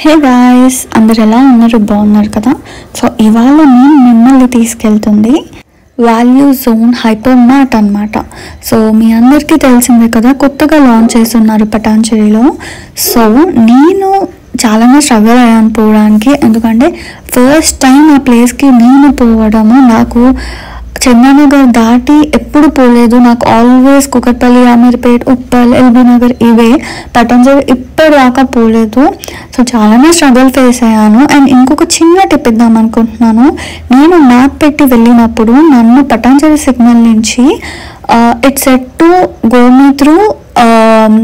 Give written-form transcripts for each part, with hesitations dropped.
Hey guys, అందరు ఎలా ఉన్నారు? బాగున్నారు కదా? సో ఇవాళ నేను మిమ్మల్ని తీసుకెళ్తుంది వాల్యూ జోన్ హైపర్ మార్ట్ అనమాట. సో మీ అందరికీ తెలిసిందే కదా, కొత్తగా లాంచ్ చేస్తున్నారు పటాంజలిలో. సో నేను చాలానే స్ట్రగుల్ అయ్యాను పోవడానికి, ఎందుకంటే ఫస్ట్ టైం ఆ ప్లేస్కి నేను పోవడము. నాకు చందానగర్ దాటి ఎప్పుడు పోలేదు. నాకు ఆల్వేస్ కుకట్పల్లి, అమీర్పేట్, ఉప్పల్, ఎల్బీ నగర్ ఇవే. పటాంజలి ఇప్పటిదాకా పోలేదు. సో చాలానే స్ట్రగుల్ ఫేస్ అయ్యాను. అండ్ ఇంకొక చిన్న టిప్ ఇద్దాం అనుకుంటున్నాను. నేను మ్యాప్ పెట్టి వెళ్ళినప్పుడు నన్ను పటాంజలి సిగ్నల్ నుంచి it's set to go me through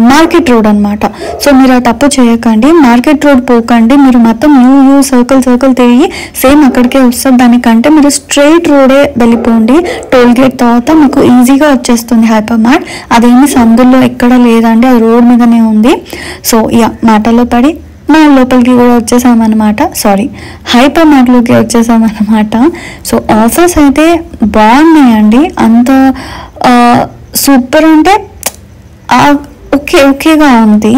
market road అనమాట. సో మీరు ఆ తప్పు చేయకండి, మార్కెట్ రోడ్ పోకండి. మీరు మొత్తం యూ సర్కిల్ తిరిగి సేమ్ అక్కడికే వస్తుంది. దానికంటే మీరు స్ట్రైట్ రోడే వెళ్ళిపోండి. టోల్ గేట్ తర్వాత మీకు ఈజీగా వచ్చేస్తుంది హైపర్ మార్ట్. అదేమి సందుల్లో ఎక్కడ లేదండి, అది రోడ్ మీదనే ఉంది. సో మాటలో పడి మన లోపలికి కూడా వచ్చేసామన్నమాట. హైపర్ మార్ట్లోకి వచ్చేసామన్నమాట. సో ఆఫర్స్ అయితే బాగున్నాయండి, అంత సూపర్ అంటే ఓకేగా ఉంది.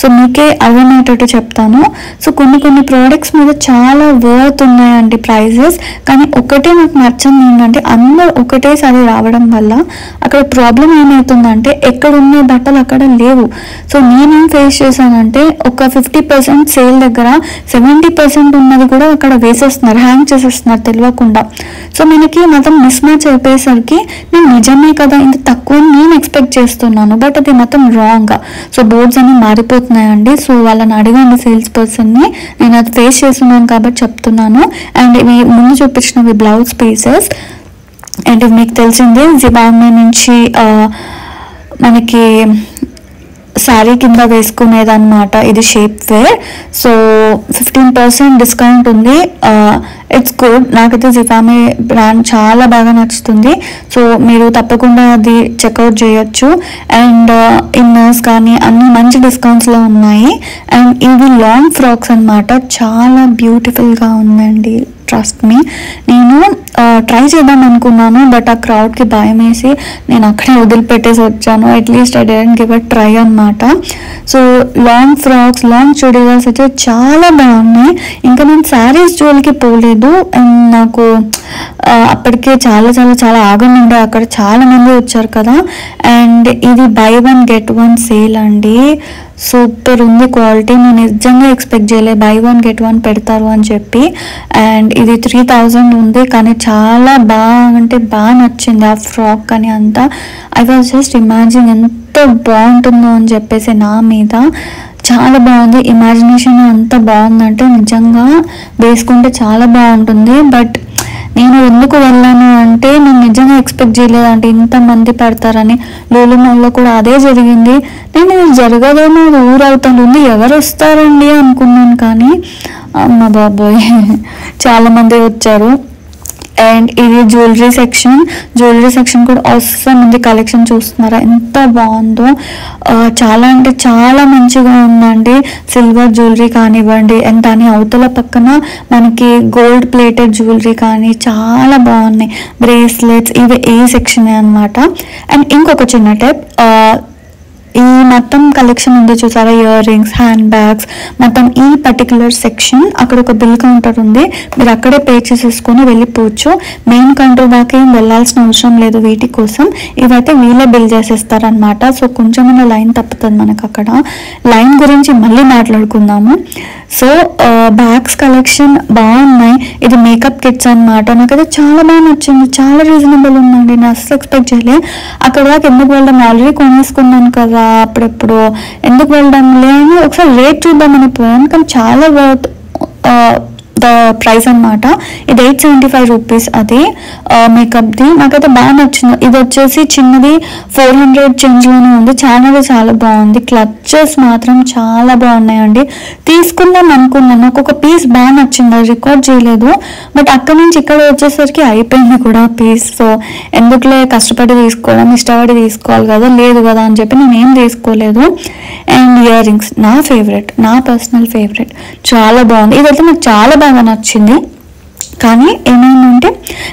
సో మీకే అర్థమయ్యేటట్టు చెప్తాను. సో కొన్ని ప్రోడక్ట్స్ మీద చాలా వర్త్ ఉన్నాయండి ప్రైజెస్. కానీ ఒకటే నాకు నచ్చింది ఏంటంటే, అందరూ ఒకటేసారి రావడం వల్ల అక్కడ ప్రాబ్లం ఏమవుతుందంటే, ఎక్కడ ఉన్న బట్టలు అక్కడ లేవు. సో నేనేం ఫేస్ చేశానంటే, ఒక 50% సేల్ దగ్గర 70% ఉన్నది కూడా అక్కడ వేసేస్తున్నారు, హ్యాంగ్ చేసేస్తున్నారు తెలియకుండా. సో మనకి మొత్తం మిస్ మ్యాచ్ అయిపోయేసరికి నేను నిజమే కదా ఇంత తక్కువ నేను ఎక్స్పెక్ట్ చేస్తున్నాను, బట్ అది మొత్తం రాంగ్. సో బోర్డ్స్ అన్ని మారిపోతున్నాయండి. సో వాళ్ళని అడగండి సేల్స్ పర్సన్ని, నేను అది ఫేస్ చేస్తున్నాను కాబట్టి చెప్తున్నాను. అండ్ ఇవి ముందు చూపించినవి బ్లౌజ్ పీసెస్. అండ్ ఇవి మీకు తెలిసిందే, జివామే నుంచి మనకి శారీ కింద వేసుకునేదన్నమాట. ఇది షేప్ వేర్. సో 15% డిస్కౌంట్ ఉంది. It's good. నాకైతే జివామే బ్రాండ్ చాలా బాగా నచ్చుతుంది. సో మీరు తప్పకుండా అది చెక్అవుట్ చేయొచ్చు. అండ్ ఇన్నర్స్ కానీ అన్ని మంచి డిస్కౌంట్స్లో ఉన్నాయి. అండ్ ఇవి లాంగ్ ఫ్రాక్స్ అనమాట, చాలా బ్యూటిఫుల్గా ఉందండి. ట్రస్ట్ మీ, నేను ట్రై చేద్దాం అనుకున్నాను, బట్ ఆ క్రౌడ్కి భయం వేసి నేను అక్కడే వదిలిపెట్టేసి వచ్చాను. At least I don't give a try అనమాట. So long frocks, long churidars అయితే చాలా బాగున్నాయి. ఇంకా నేను శారీస్ జోలికి పోలేదు. అండ్ నాకు అప్పటికే చాలా ఆగం ఉండే, అక్కడ చాలా మంది వచ్చారు కదా. అండ్ ఇది బై 1 get 1 సేల్ అండి. సూపర్ ఉంది క్వాలిటీ. నేను నిజంగా ఎక్స్పెక్ట్ చేయలేదు బై 1 get 1 పెడతారు అని చెప్పి. అండ్ ఇది 3000 ఉంది, కానీ చాలా బాగా నచ్చింది ఆ ఫ్రాక్ కానీ అంతా. ఐ వాజ్ జస్ట్ ఇమాజిన్ ఎంత బాగుంటుందో అని చెప్పేసి. నా మీద చాలా బాగుంది, ఇమాజినేషన్ అంత బాగుందంటే నిజంగా వేసుకుంటే చాలా బాగుంటుంది. బట్ నేను ఎందుకు వెళ్ళాను అంటే, నేను నిజంగా ఎక్స్పెక్ట్ చేయలేదంటే ఇంతమంది పెడతారని. లూలు మాల్లో కూడా అదే జరిగింది. నేను ఇది జరగదేమో, ఊరవుతుంది, ఎవరు వస్తారండి అనుకున్నాను. కానీ అమ్మ బాబోయ్ చాలా మంది వచ్చారు. అండ్ ఇది జ్యువెలరీ సెక్షన్ కూడా అవసరం ఉంది. కలెక్షన్ చూస్తున్నారా ఎంత బాగుందో, చాలా అంటే చాలా మంచిగా ఉందండి. సిల్వర్ జ్యువెలరీ కానివ్వండి, అండ్ దాని అవతల పక్కన మనకి గోల్డ్ ప్లేటెడ్ జ్యువెలరీ కానీ చాలా బాగున్నాయి. బ్రేస్లెట్స్ ఇవి ఏ సెక్షన్ అనమాట. అండ్ ఇంకొక చిన్న టిప్, ఈ మొత్తం కలెక్షన్ ఉంది చూసారా, ఇయర్ రింగ్స్, హ్యాండ్ బ్యాగ్స్, మొత్తం ఈ పర్టికులర్ సెక్షన్ అక్కడ ఒక బిల్ కౌంటర్ ఉంది. మీరు అక్కడే పే చేసేసుకొని వెళ్ళిపోవచ్చు. మెయిన్ కౌంటర్ దాకా ఏం వెళ్ళాల్సిన అవసరం లేదు వీటి కోసం. ఇవైతే వీళ్ళే బిల్ చేసేస్తారనమాట. సో కొంచెమైనా లైన్ తప్పుతుంది మనకు అక్కడ. లైన్ గురించి మళ్ళీ మాట్లాడుకుందాము. సో బ్యాగ్స్ కలెక్షన్ బాగున్నాయి. ఇది మేకప్ కిట్స్ అనమాట. నాకైతే చాలా బాగా నచ్చింది, చాలా రీజనబుల్ ఉందండి. నేను అసలు ఎక్స్పెక్ట్ చేయలేదు. అక్కడ దాకా ఎందుకు వెళ్ళడం, ఆల్రెడీ కొనేసుకున్నాను కదా, అప్పుడెప్పుడు ఎందుకు వెళ్ళడం లేని ఒకసారి రేట్ చూద్దామని పోయాను. కానీ చాలా వర్త్ ద ప్రైస్ అనమాట. ఇది 875 రూపీస్. అది మేకప్ది. నాకైతే బాగా నచ్చింది. ఇది వచ్చేసి చిన్నది 400 చేంజ్లోనే ఉంది. చాలా బాగుంది. క్లచెస్ మాత్రం చాలా బాగున్నాయండి. తీసుకుందాం అనుకున్నాను, నాకు ఒక పీస్ బాగా నచ్చింది, అది రికార్డ్ చేయలేదు. బట్ అక్కడి నుంచి ఇక్కడ వచ్చేసరికి అయిపోయింది కూడా పీస్. సో ఎందుకులే కష్టపడి తీసుకోవడం, ఇష్టపడి తీసుకోవాలి కదా, లేదు కదా అని చెప్పి నేను ఏం తీసుకోలేదు. అండ్ ఇయర్ రింగ్స్ నా ఫేవరెట్, నా పర్సనల్ ఫేవరెట్, చాలా బాగుంది. ఇదైతే నాకు చాలా బాగా నచ్చింది. కానీ ఏమైందంటే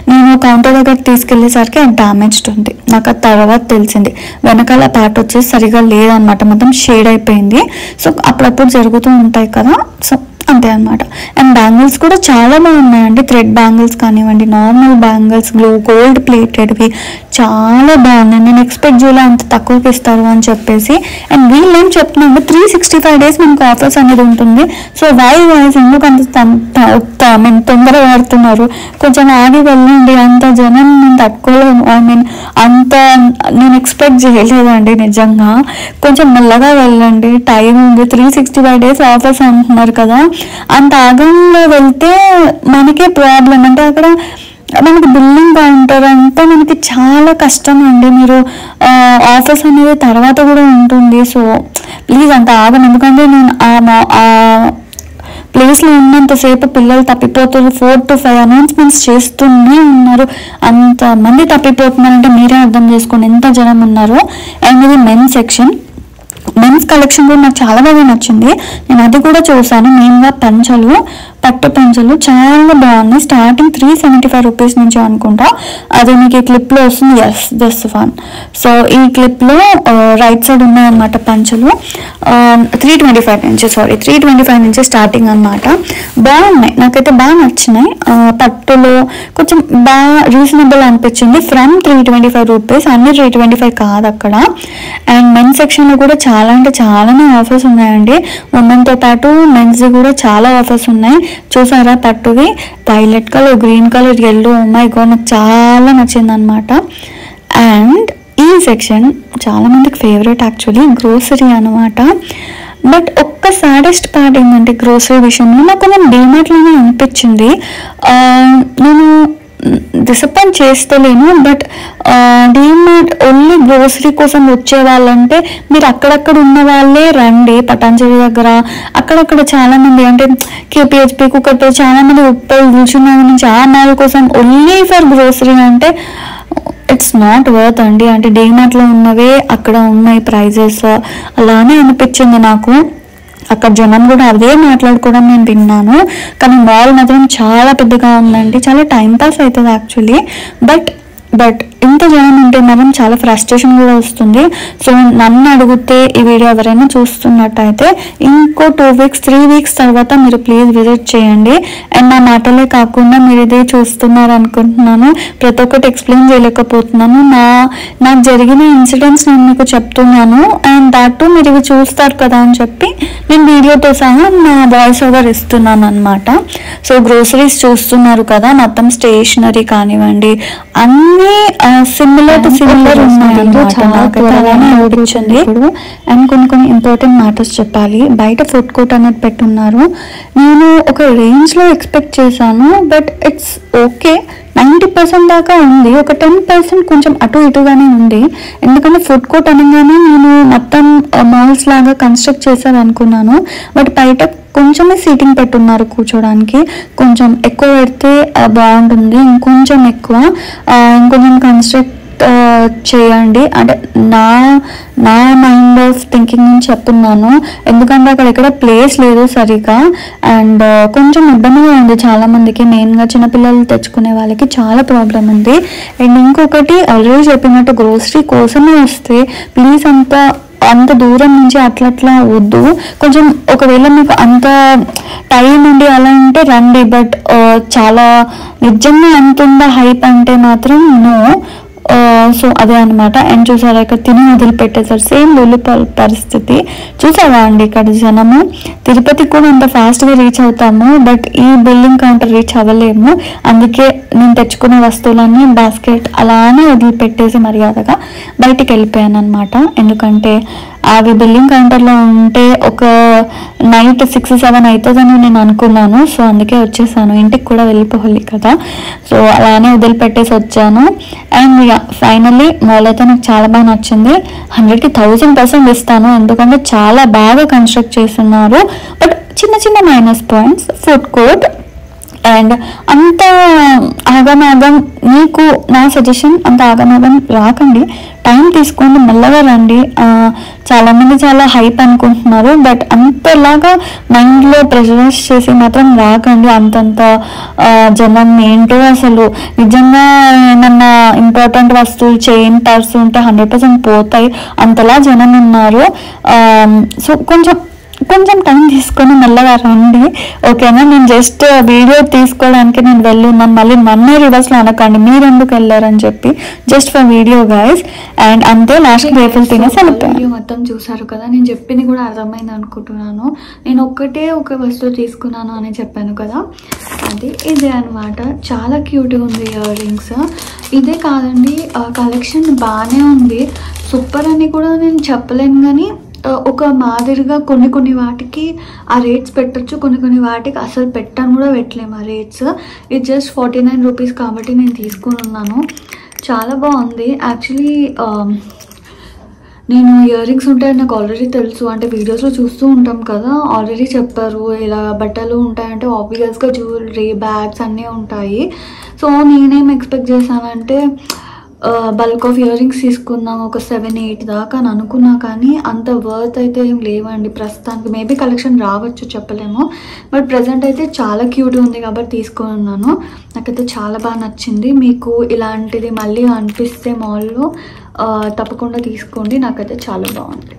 నేను కౌంటర్ దగ్గర తీసుకెళ్లేసరికి అది డ్యామేజ్డ్ ఉంది. నాకు ఆ తర్వాత తెలిసింది వెనకాల పార్ట్ వచ్చేసి సరిగా లేదనమాట, మొత్తం షేడ్ అయిపోయింది. సో అప్పుడప్పుడు జరుగుతూ ఉంటాయి కదా, సో అంతే అనమాట. అండ్ బ్యాంగిల్స్ కూడా చాలా బాగున్నాయండి, థ్రెడ్ బ్యాంగిల్స్ కానివ్వండి, నార్మల్ బ్యాంగిల్స్, గోల్డ్ ప్లేటెడ్వి చాలా బాగున్నాయి. నేను ఎక్స్పెక్ట్ చేయలే అంత తక్కువకి ఇస్తారు అని చెప్పేసి. అండ్ వీళ్ళు ఏం చెప్తున్నాను, 365 days మనకు ఆఫర్స్ అనేది ఉంటుంది. సో వాయిస్ ఎందుకు అంత మేము తొందర వాడుతున్నారు, కొంచెం ఆగి వెళ్ళండి, అంత జనం నేను తట్టుకోలేను. ఐ మీన్ అంత నేను ఎక్స్పెక్ట్ చేయలేదండి నిజంగా. కొంచెం మెల్లగా వెళ్ళండి, టైం ఉంది, 365 days ఆఫర్స్ అంటున్నారు కదా. అంత ఆగంలో వెళ్తే మనకే ప్రాబ్లం. అంటే అక్కడ మనకి బిల్లింగ్ కౌంటర్ అంతా మనకి చాలా కష్టం అండి. మీరు ఆఫర్స్ అనేది తర్వాత కూడా ఉంటుంది. సో ప్లీజ్ అంత ఆగండి, ఎందుకంటే నేను ఆ ప్లేస్లో ఉన్నంతసేపు పిల్లలు తప్పిపోతారు. 4 to 5 అనౌన్స్మెంట్స్ చేస్తూనే ఉన్నారు, అంతమంది తప్పిపోతున్నారంటే మీరే అర్థం చేసుకోండి ఎంత జనం ఉన్నారో. అండ్ ఇది మెన్స్ సెక్షన్, మెన్స్ కలెక్షన్ కూడా నాకు చాలా బాగా నచ్చింది. నేను అది కూడా చూసాను. మెయిన్గా పంచలు, పట్టు పంచలు చాలా బాగున్నాయి. స్టార్టింగ్ 375 రూపీస్ నుంచి అనుకుంటా. అది మీకు ఈ క్లిప్లో వస్తుంది. Yes this one. సో ఈ క్లిప్లో రైట్ సైడ్ ఉన్నాయన్నమాట పంచలు. 325 నుంచి స్టార్టింగ్ అనమాట. బాగున్నాయి, నాకైతే బాగా నచ్చినాయి. పట్టులో కొంచెం బాగా రీజనబుల్ అనిపించింది. ఫ్రమ్ 325 రూపీస్, అన్ని 325 కాదు అక్కడ. అండ్ మెన్స్ సెక్షన్లో కూడా చాలా అంటే చాలానే ఆఫర్స్ ఉన్నాయండి. ఉమెన్తో పాటు మెన్స్ కూడా చాలా ఆఫర్స్ ఉన్నాయి. చూసారా, పట్టువి violet colour, green colour, yellow, my god నాకు చాలా నచ్చింది అనమాట. అండ్ ఈ సెక్షన్ చాలా మందికి ఫేవరెట్ యాక్చువల్లీ, గ్రోసరీ అనమాట. బట్ ఒక్క సాడెస్ట్ పార్ట్ ఏంటంటే గ్రోసరీ విషయంలో నాకు కొంచెం డీమార్ట్లోనే అనిపించింది. నేను డిసప్పాయింట్ చేస్తలేను, బట్ డీమార్ట్ ఓన్లీ గ్రోసరీ కోసం వచ్చే వాళ్ళంటే మీరు అక్కడక్కడ ఉన్న వాళ్ళే రండి. పటాంజలి దగ్గర అక్కడక్కడ చాలా మంది, అంటే కేపీహెచ్పి, కుక్కర్తో చాలా మంది ఉప్పలు కూర్చున్న నుంచి ఆ మాల్ కోసం ఓన్లీ ఫర్ గ్రోసరీ అంటే ఇట్స్ నాట్ వర్త్ అండి. అంటే డీమార్ట్లో ఉన్నవే అక్కడ ఉన్నాయి ప్రైజెస్, అలానే అనిపించింది నాకు. అక్కడ జనం కూడా అదే మాట్లాడుకోవడం నేను విన్నాను. కానీ మాల్ మాత్రం చాలా పెద్దగా ఉందండి, చాలా టైం పాస్ అవుతుంది యాక్చువల్లీ. బట్ ఇంత జనం ఉంటే మాత్రం చాలా ఫ్రస్ట్రేషన్ కూడా వస్తుంది. సో నన్ను అడిగితే ఈ వీడియో ఎవరైనా చూస్తున్నట్టయితే ఇంకో 2 weeks 3 weeks తర్వాత మీరు ప్లీజ్ విజిట్ చేయండి. అండ్ నా మాటలే కాకుండా మీరు ఇదే చూస్తున్నారు అనుకుంటున్నాను, ప్రతి ఒక్కటి ఎక్స్ప్లెయిన్ చేయలేకపోతున్నాను. నాకు జరిగిన ఇన్సిడెంట్స్ నేను మీకు చెప్తున్నాను. అండ్ దాట్ మీరు ఇవి చూస్తారు కదా అని చెప్పి నేను వీడియోతో సహా నా వాయిస్ ఓవర్ ఇస్తున్నాను అనమాట. సో గ్రోసరీస్ చూస్తున్నారు కదా, మొత్తం స్టేషనరీ కానివ్వండి అన్ని సిమిలర్ ఉన్నాయి అనిపించింది. అండ్ కొన్ని ఇంపార్టెంట్ మ్యాటర్స్ చెప్పాలి. బయట ఫుడ్ కోర్ట్ అనేది పెట్టున్నారు. నేను ఒక రేంజ్ లో ఎక్స్పెక్ట్ చేశాను, బట్ ఇట్స్ ఓకే. 90% దాకా ఉంది, ఒక 10% కొంచెం అటు ఇటుగానే ఉంది. ఎందుకంటే ఫుడ్ కోర్ట్ అనగానే నేను మొత్తం మాల్స్ లాగా కన్స్ట్రక్ట్ చేశారు అనుకున్నాను. బట్ బయట కొంచెమే సీటింగ్ పెట్టున్నారు కూర్చోడానికి. కొంచెం ఎక్కువ పెడితే బాగుంటుంది, ఇంకొంచెం ఎక్కువ ఇంకొంచెం కన్స్ట్రక్ట్ చేయండి అంటే నా మైండ్ ఆఫ్ థింకింగ్ నుంచి చెప్తున్నాను. ఎందుకంటే అక్కడ ఎక్కడ ప్లేస్ లేదు సరిగా. అండ్ కొంచెం ఇబ్బందిగా ఉంది చాలా మందికి, మెయిన్గా చిన్నపిల్లలు తెచ్చుకునే వాళ్ళకి చాలా ప్రాబ్లం ఉంది. అండ్ ఇంకొకటి ఆల్రెడీ చెప్పినట్టు గ్రోసరీ కోసమే వస్తే ప్లీజ్ అంత దూరం నుంచి అట్లా వద్దు. కొంచెం ఒకవేళ మీకు అంత టైం ఉండి అలా ఉంటే రండి. బట్ చాలా నిజంగా అంతుందా హైప్ అంటే మాత్రం నో. సో అదే అనమాట. అండ్ చూసారా ఇక్కడ తిని వదిలిపెట్టేసారు, సేమ్ లొల్లిపాల్ పరిస్థితి. చూసావా అండి ఇక్కడ జనము. తిరుపతికి కూడా అంత ఫాస్ట్గా రీచ్ అవుతాము, బట్ ఈ బిల్లింగ్ కౌంటర్ రీచ్ అవ్వలేము. అందుకే నేను తెచ్చుకునే వస్తువులన్నీ బాస్కెట్ అలానే వదిలిపెట్టేసి మర్యాదగా బయటికి వెళ్ళిపోయాను అనమాట. ఎందుకంటే అవి బిల్లింగ్ కౌంటర్లో ఉంటే ఒక నైట్ 6-7 అవుతుందని నేను అనుకున్నాను. సో అందుకే వచ్చేసాను, ఇంటికి కూడా వెళ్ళిపోవాలి కదా. సో అలానే వదిలిపెట్టేసి వచ్చాను. అండ్ ఫైనల్లీ మాల్ అయితే నాకు చాలా బాగా నచ్చింది. 100కి 1000% ఇస్తాను, ఎందుకంటే చాలా బాగా కన్స్ట్రక్ట్ చేస్తున్నారు. బట్ చిన్న minus points, food court and అంత ఆగమాగం, మీకు నా సజెషన్, అంత ఆగమాగం రాకండి, టైం తీసుకోండి, మెల్లగా రండి. చాలామంది చాలా హైప్ అనుకుంటున్నారు, బట్ అంతలాగా మైండ్లో ప్రెషరైజ్ చేసి మాత్రం రాకండి. అంతంత జనం ఏంటో అసలు. నిజంగా ఏమన్నా ఇంపార్టెంట్ వస్తువులు, చైన్, పర్స్ ఉంటే 100% పోతాయి, అంతలా జనం ఉన్నారు. సో కొంచెం టైం తీసుకొని మెల్లగా రండి, ఓకేనా? నేను జస్ట్ వీడియో తీసుకోవడానికి నేను వెళ్ళున్నాను, మళ్ళీ నన్నే రివర్స్లో అనకండి మీరు ఎందుకు వెళ్ళారని చెప్పి, just for video guys. And అంతే, లాస్ట్ వేఫల్ తినేసి వెళ్ళిపోయాను. వీడియో మొత్తం చూసారు కదా, నేను చెప్పింది కూడా అర్థమైంది అనుకుంటున్నాను. నేను ఒక వస్తువు తీసుకున్నాను అని చెప్పాను కదా, అది ఇదే అనమాట. చాలా క్యూట్గా ఉంది ఇయర్ రింగ్స్. ఇదే కాదండి, కలెక్షన్ బాగానే ఉంది, సూపర్ అని కూడా నేను చెప్పలేను, కానీ ఒక మాదిరిగా కొన్ని వాటికి ఆ రేట్స్ పెట్టచ్చు, కొన్ని వాటికి అసలు పెట్టను కూడా పెట్టలేము ఆ రేట్స్. ఇది జస్ట్ 49 రూపీస్ కాబట్టి నేను తీసుకుని ఉన్నాను. చాలా బాగుంది యాక్చువల్లీ. నేను ఇయర్ రింగ్స్ ఉంటాయని నాకు ఆల్రెడీ తెలుసు, అంటే వీడియోస్లో చూస్తూ ఉంటాం కదా, ఆల్రెడీ చెప్పారు ఇలా బట్టలు ఉంటాయంటే ఆబ్వియస్గా జ్యువెలరీ, బ్యాగ్స్ అన్నీ ఉంటాయి. సో నేనేం ఎక్స్పెక్ట్ చేశానంటే బల్క్ ఆఫ్ ఇయర్ రింగ్స్ తీసుకుందాం, ఒక 7-8 దాకా అని అనుకున్నా, కానీ అంత వర్త్ అయితే ఏం లేవండి ప్రస్తుతానికి. మేబీ కలెక్షన్ రావచ్చు, చెప్పలేము, బట్ ప్రజెంట్ అయితే చాలా క్యూట్గా ఉంది కాబట్టి తీసుకొని ఉన్నాను. నాకైతే చాలా బాగా నచ్చింది. మీకు ఇలాంటిది మళ్ళీ అనిపిస్తే మాల్లో తప్పకుండా తీసుకోండి, నాకైతే చాలా బాగుంది.